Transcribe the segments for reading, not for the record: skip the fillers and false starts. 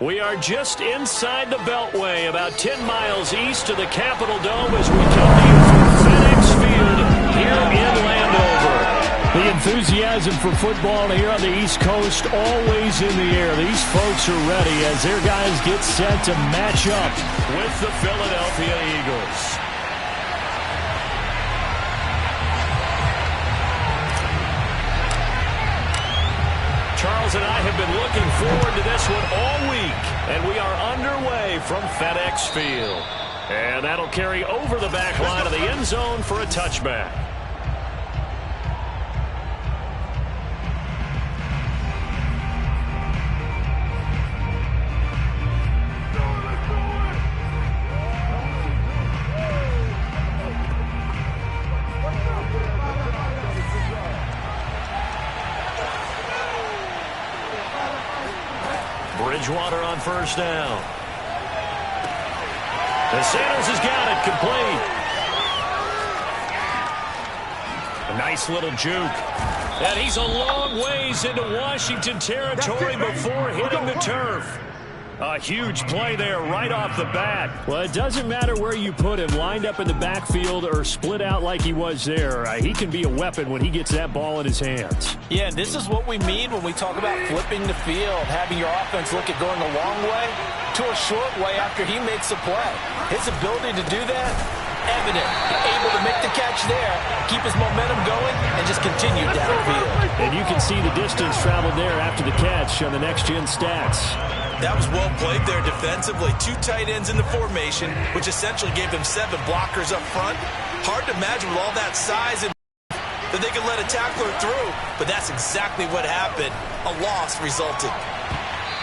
We are just inside the Beltway, about 10 miles east of the Capitol Dome as we come to you from FedEx Field here in Landover. The enthusiasm for football here on the East Coast always in the air. These folks are ready as their guys get set to match up with the Philadelphia Eagles. Charles and I have been looking forward to this one all week, and we are underway from FedEx Field. And that'll carry over the back line of the end zone for a touchback. Bridgewater on first down. And Sanders has got it complete. A nice little juke. And he's a long ways into Washington territory before hitting the turf. A huge play there right off the bat. Well, it doesn't matter where you put him, lined up in the backfield or split out like he was there. He can be a weapon when he gets that ball in his hands. Yeah, and this is what we mean when we talk about flipping the field, having your offense look at going a long way to a short way after he makes a play. His ability to do that, evident. Able to make the catch there, keep his momentum going, and just continue downfield. And you can see the distance traveled there after the catch on the next-gen stats. That was well played there defensively. 2 tight ends in the formation, which essentially gave them 7 blockers up front. Hard to imagine with all that size and that they could let a tackler through, but that's exactly what happened. A loss resulted.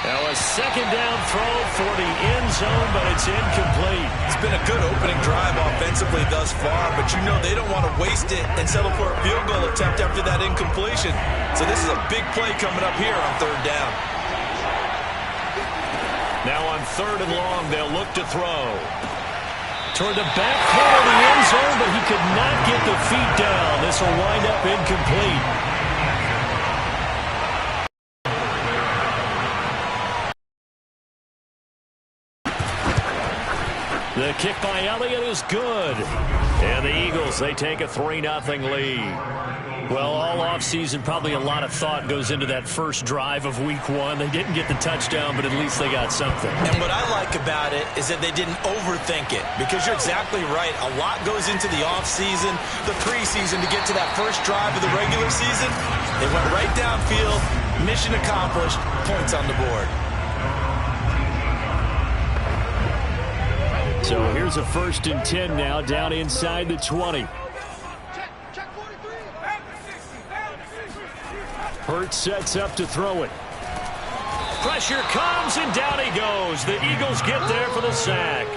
Now a second down throw for the end zone, but it's incomplete. It's been a good opening drive offensively thus far, but you know they don't want to waste it and settle for a field goal attempt after that incompletion. So this is a big play coming up here on third down. Now on third and long, they'll look to throw. Toward the back corner of the end zone, but he could not get the feet down. This will wind up incomplete. The kick by Elliott is good. And the Eagles, they take a 3-0 lead. Well, all offseason, probably a lot of thought goes into that first drive of Week 1. They didn't get the touchdown, but at least they got something. And what I like about it is that they didn't overthink it, because you're exactly right. A lot goes into the offseason, the preseason to get to that first drive of the regular season. They went right downfield, mission accomplished, points on the board. So here's a 1st and 10 now, down inside the 20. Hurts sets up to throw it. Pressure comes, and down he goes. The Eagles get there for the sack.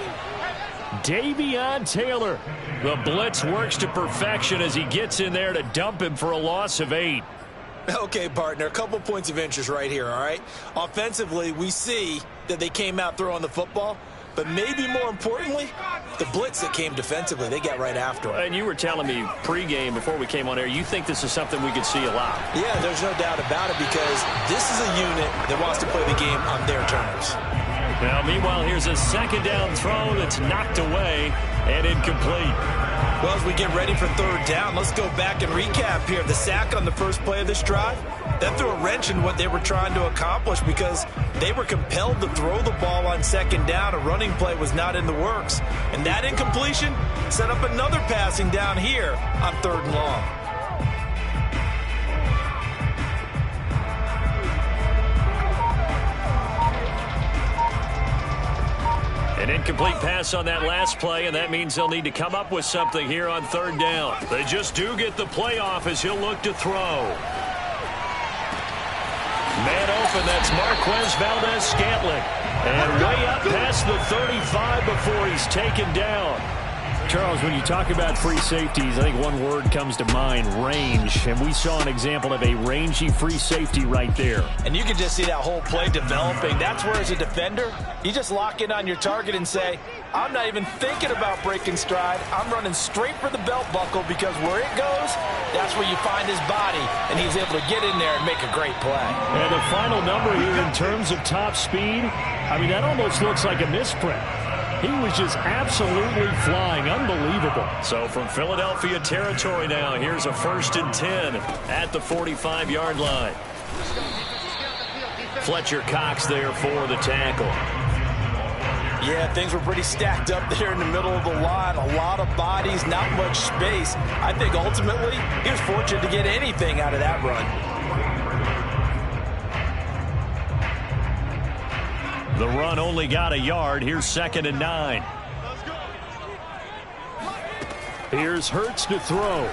Davion Taylor. The blitz works to perfection as he gets in there to dump him for a loss of 8. Okay, partner, a couple points of interest right here, all right? Offensively, we see that they came out throwing the football, but maybe more importantly, the blitz that came defensively, they got right after it. And you were telling me pregame before we came on air, you think this is something we could see a lot. Yeah, there's no doubt about it, because this is a unit that wants to play the game on their terms. Now, meanwhile, here's a second down throw that's knocked away and incomplete. Well, as we get ready for third down, let's go back and recap here. The sack on the first play of this drive, that threw a wrench in what they were trying to accomplish, because they were compelled to throw the ball on second down. A running play was not in the works. And that incompletion set up another passing down here on third and long. An incomplete pass on that last play, and that means they'll need to come up with something here on third down. They just do get the play off as he'll look to throw. Man open, that's Marquez Valdez-Scantling. And way up past the 35 before he's taken down. Charles, when you talk about free safeties, I think one word comes to mind, range. And we saw an example of a rangy free safety right there. And you can just see that whole play developing. That's where, as a defender, you just lock in on your target and say, I'm not even thinking about breaking stride. I'm running straight for the belt buckle, because where it goes, that's where you find his body. And he's able to get in there and make a great play. And the final number here in terms of top speed, I mean, that almost looks like a misprint. He was just absolutely flying. Unbelievable. So from Philadelphia territory now, here's a 1st and 10 at the 45-yard line. Fletcher Cox there for the tackle. Yeah, things were pretty stacked up there in the middle of the line. A lot of bodies, not much space. I think ultimately he was fortunate to get anything out of that run. The run only got a yard. Here's 2nd and 9. Here's Hurts to throw.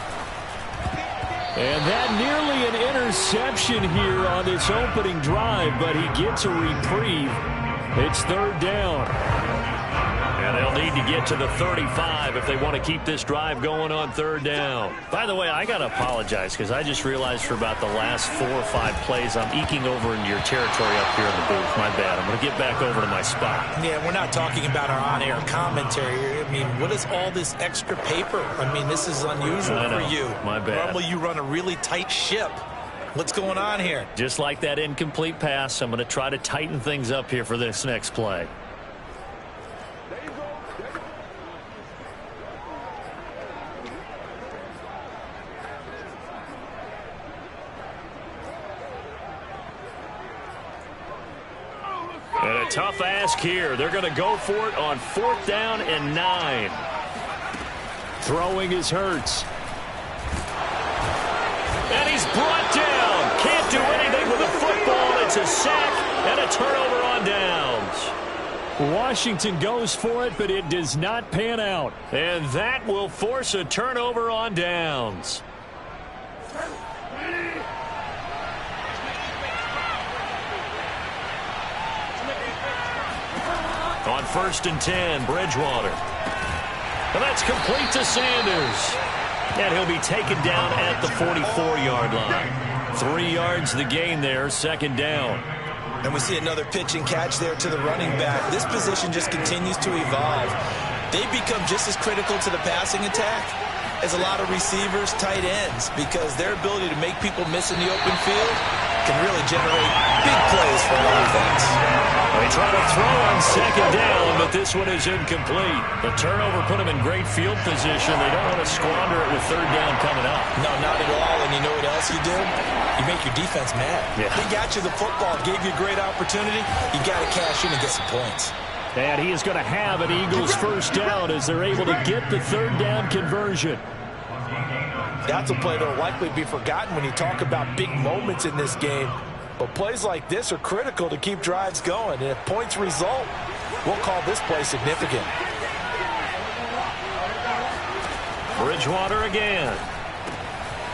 And that nearly an interception here on this opening drive, but he gets a reprieve. It's 3rd down. And they'll need to get to the 35 if they want to keep this drive going on 3rd down. By the way, I got to apologize because I just realized for about the last 4 or 5 plays, I'm eking over into your territory up here in the booth. My bad. I'm going to get back over to my spot. Yeah, we're not talking about our on-air commentary. I mean, what is all this extra paper? I mean, this is unusual for you. My bad. Normally you run a really tight ship. What's going on here? Just like that incomplete pass, I'm going to try to tighten things up here for this next play. And a tough ask here. They're going to go for it on 4th down and 9. Throwing is Hurts. And he's brought down. Can't do anything with the football. It's a sack and a turnover on downs. Washington goes for it, but it does not pan out. And that will force a turnover on downs. On 1st and 10, Bridgewater. And that's complete to Sanders. And he'll be taken down at the 44-yard line. 3 yards the gain there, 2nd down. And we see another pitch and catch there to the running back. This position just continues to evolve. They become just as critical to the passing attack as a lot of receivers, tight ends, because their ability to make people miss in the open field can really generate big plays for an offense. They try to throw on 2nd down, but this one is incomplete. The turnover put them in great field position. They don't want to squander it with 3rd down coming up. No, not at all. And you know what else you do? You make your defense mad. Yeah. They got you the football, gave you a great opportunity. You got to cash in and get some points. And he is going to have an Eagles 1st down as they're able to get the 3rd down conversion. That's a play that will likely be forgotten when you talk about big moments in this game. But plays like this are critical to keep drives going. And if points result, we'll call this play significant. Bridgewater again.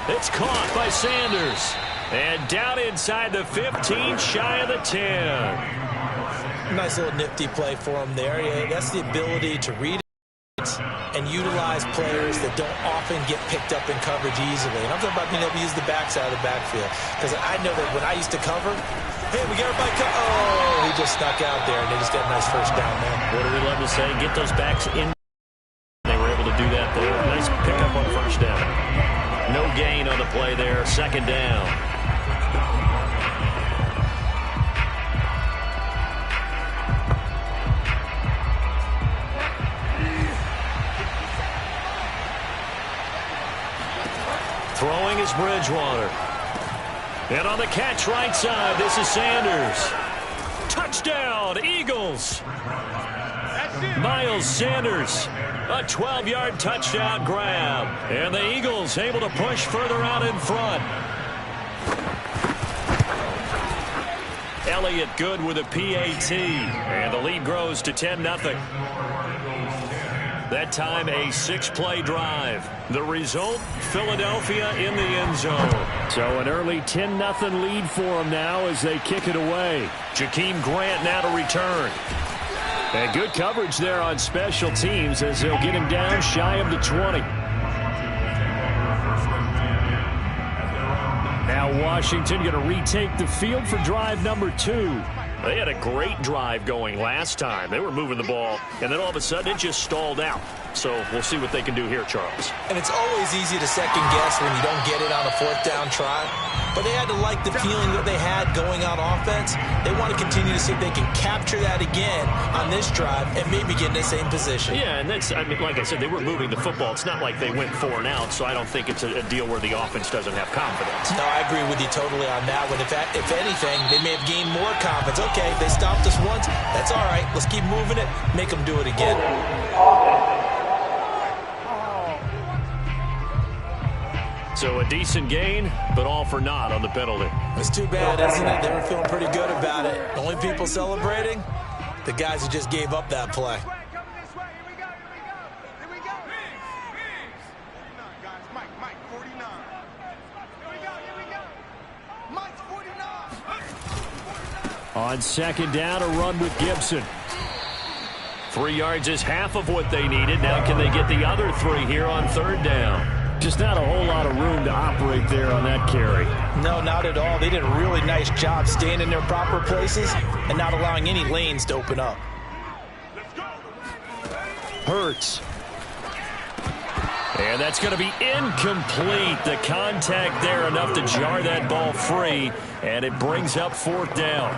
It's caught by Sanders. And down inside the 15, shy of the 10. Nice little nifty play for him there. Yeah, that's the ability to read it and utilize players that don't often get picked up in coverage easily. And I'm talking about being able to use the backside of the backfield. Because I know that when I used to cover, hey, we got everybody oh, he just snuck out there, and they just got a nice 1st down there. What do we love to say? Get those backs in. They were able to do that there. Nice pickup on 1st down. No gain on the play there. 2nd down. Throwing is Bridgewater. And on the catch right side, this is Sanders. Touchdown, Eagles. Miles Sanders, a 12-yard touchdown grab. And the Eagles able to push further out in front. Elliott good with a PAT. And the lead grows to 10-0. That time a 6-play drive. The result, Philadelphia in the end zone. So an early 10-0 lead for them now as they kick it away. Jakeem Grant now to return. And good coverage there on special teams as they'll get him down shy of the 20. Now Washington going to retake the field for drive number 2. They had a great drive going last time. They were moving the ball, and then all of a sudden it just stalled out. So we'll see what they can do here, Charles. And it's always easy to second guess when you don't get it on a fourth down try. But they had to like the feeling that they had going on offense. They want to continue to see if they can capture that again on this drive and maybe get in the same position. Yeah, and that's, I mean, like I said, they were moving the football. It's not like they went 4 and out, so I don't think it's a deal where the offense doesn't have confidence. No, I agree with you totally on that one. If anything, they may have gained more confidence. Okay, they stopped us once. That's all right. Let's keep moving it. Make them do it again. So a decent gain, but all for naught on the penalty. It's too bad, isn't it? They were feeling pretty good about it. The only people celebrating, the guys who just gave up that play. On second down, a run with Gibson. 3 yards is half of what they needed. Now can they get the other 3 here on third down? Just not a whole lot of room to operate there on that carry. No, not at all. They did a really nice job staying in their proper places and not allowing any lanes to open up. Hurts. And that's going to be incomplete. The contact there enough to jar that ball free, and it brings up fourth down.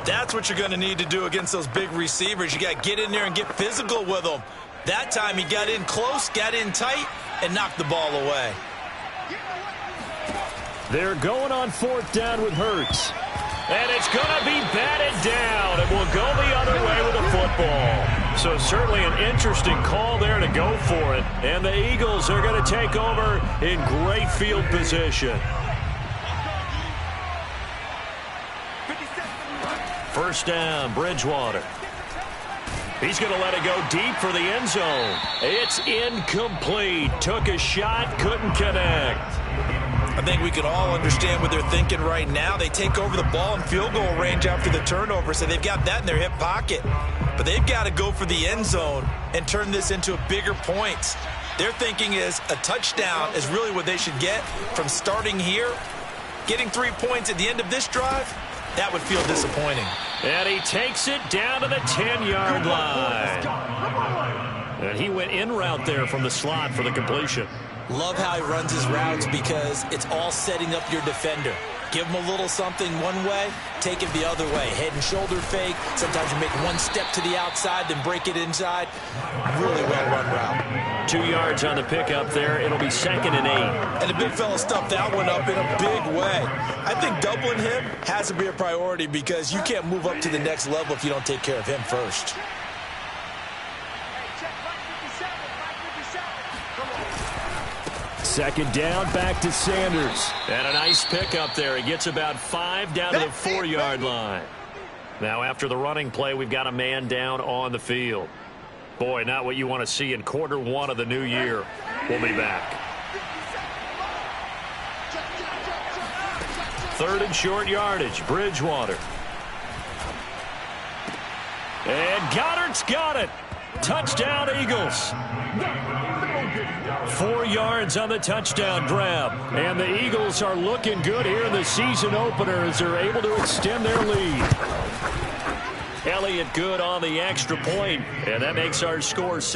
That's what you're going to need to do against those big receivers. You got to get in there and get physical with them. That time he got in close, got in tight, and knocked the ball away. They're going on fourth down with Hurts. And it's going to be batted down. It will go the other way with the football. So certainly an interesting call there to go for it. And the Eagles are going to take over in great field position. First down, Bridgewater. He's going to let it go deep for the end zone. It's incomplete. Took a shot, couldn't connect. I think we can all understand what they're thinking right now. They take over the ball in field goal range after the turnover, so they've got that in their hip pocket. But they've got to go for the end zone and turn this into a bigger points. Their thinking is a touchdown is really what they should get from starting here. Getting 3 points at the end of this drive, that would feel disappointing. And he takes it down to the 10-yard line. And he went in route there from the slot for the completion. Love how he runs his routes because it's all setting up your defender. Give him a little something one way, take it the other way. Head and shoulder fake. Sometimes you make one step to the outside, then break it inside. Really well-run route. 2 yards on the pickup there. It'll be 2nd and 8. And the big fella stuffed that one up in a big way. I think doubling him has to be a priority because you can't move up to the next level if you don't take care of him first. Second down, back to Sanders. And a nice pickup there. He gets about 5 down to the 4-yard line. Now after the running play, we've got a man down on the field. Boy, not what you want to see in quarter 1 of the new year. We'll be back. 3rd and short yardage, Bridgewater. And Goddard's got it. Touchdown, Eagles. 4 yards on the touchdown grab. And the Eagles are looking good here in the season opener as they're able to extend their lead. Elliott good on the extra point, and that makes our score 7.